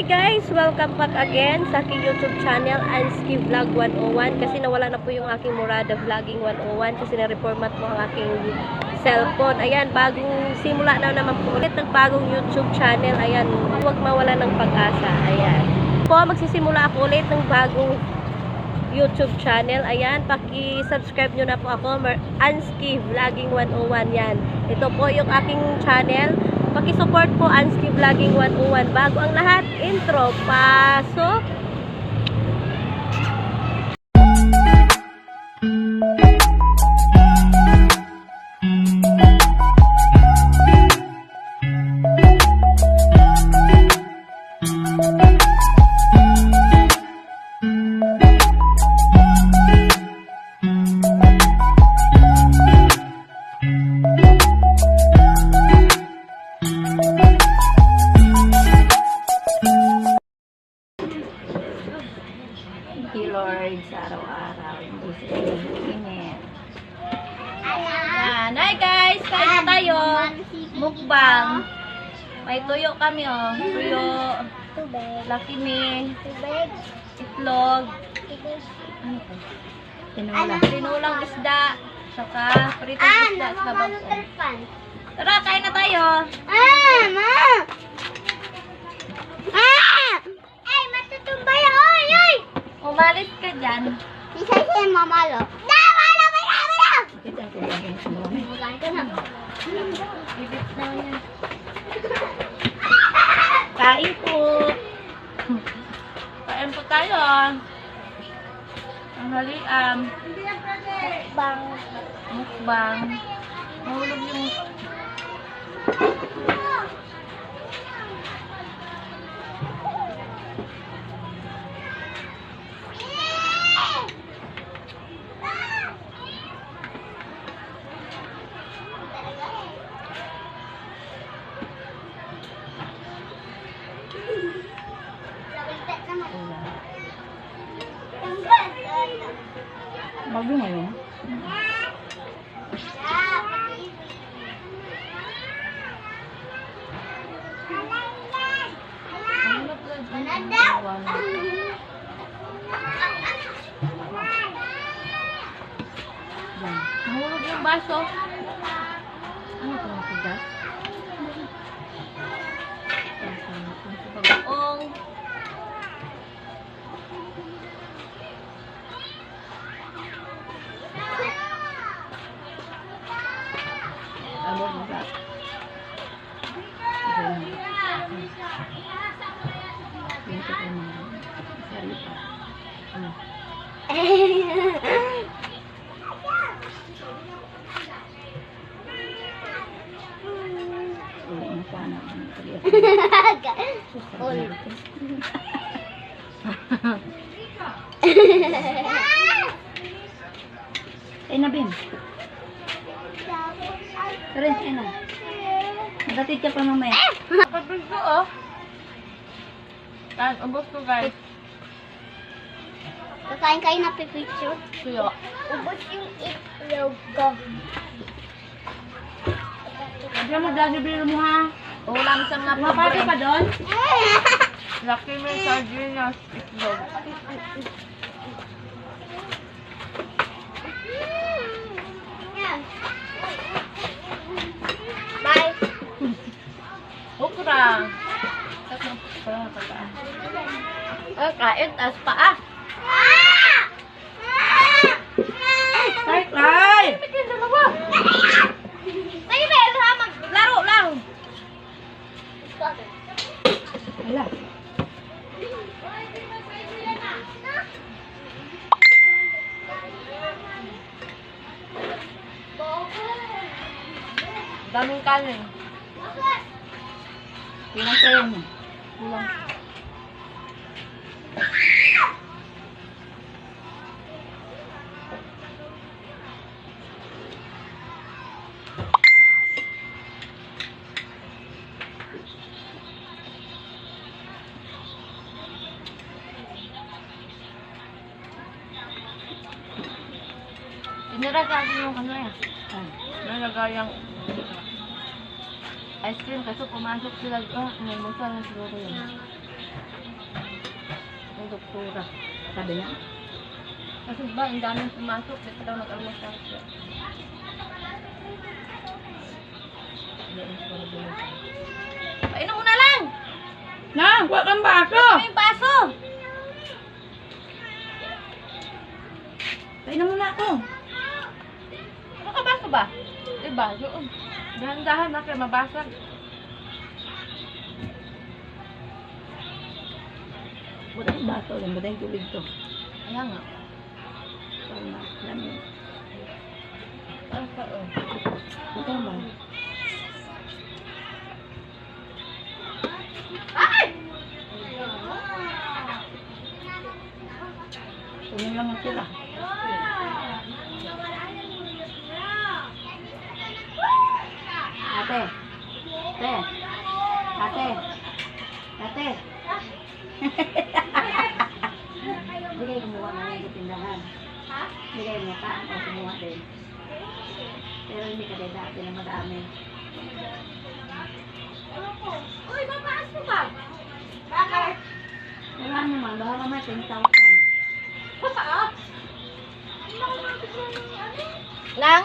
Hi guys! Welcome back again sa aking YouTube channel, Anski Vlog 101. Kasi nawala na po yung aking Murada Vlogging 101 kasi na-reformat po ang aking cellphone. Ayan, bagong simula na naman po ulit ng bagong YouTube channel. Ayan, huwag mawala ng pag-asa. Ayan. Po, magsisimula ako ulit ng bagong YouTube channel. Ayan, paki-subscribe nyo na po ako, Anski Vlogging 101. Yan. Ito po yung aking channel. Paki-support po Anski Vlogging 101. Bago ang lahat, intro. Pasok! Lord, sa araw-araw, hindi sa init. Yan. Hi guys! Kain na tayo. Mukbang. May tuyo kami, oh. Tuyo. Lucky Me. Itlog. Ano to? Tinulang isda. Saka pritong isda sa bangko. Tara, kain na tayo. Ay, matutumbay ako! Ay! Umalis ka dyan. Isa siya mamalo. Wala! Kita ko ba? Magaan ka na. Ibit na yan. Kain po. Kain po tayo. Ang halian. Mukbang. Mahulog yung... Bago ngayon. Nahulog yung baso. Ano ito ang tigas? Pag-ong. Abot mo ba? Pinto ko naman. Sari pa. Ano? Ulit na sana. Ulit. Ay na, Bim. Tara, ay na. Nagatid ka pa mamaya. Kapag ko, oh. Guys, ubos ko, guys. Kakain kayo na pipicture. Suyo. Ubos yung itlog ko. Hindi mo dahil bilhin mo, ha? Ulam sa mga pwede pa doon? Lucky Me sardinas itlog. Bye. Okra. Kain, taas pa, ah. Ay, ay! Bitin dalawa. Sige, Bel, ha? Maglaro lang. Wala. Daming kanin. Kulang pa yan. Kulang. Tinira sa akin yung ano yan. Nalagayang ice cream kasi pumasok sila. May musa na siguro yun. basura. Sabi niya. Kasi ba, ang daming pumasok. Dito daw nag-almusal siya. Painom mo na lang! Na, huwag kang baso! Ano yung baso? Painom mo na ako. Ano ka baso ba? Diba? Doon. Dahan-dahan na kayo mabasag. Buta yung baso lang, buta yung tubig to. Ayan nga. Tama, lamig. Asa oh. Buta ba? Kunin lang ang sila. Ate. Ate. Ate. Ate. Bigay kumuha na yung tindahan. Bigay mo ka o kumuha din. Pero hindi ka din dati na madami. Uy, mataas mo ba? Bakit? Wala naman, baka naman 10,000. Mataas? Hindi ako makapigyan ng ano. Nang?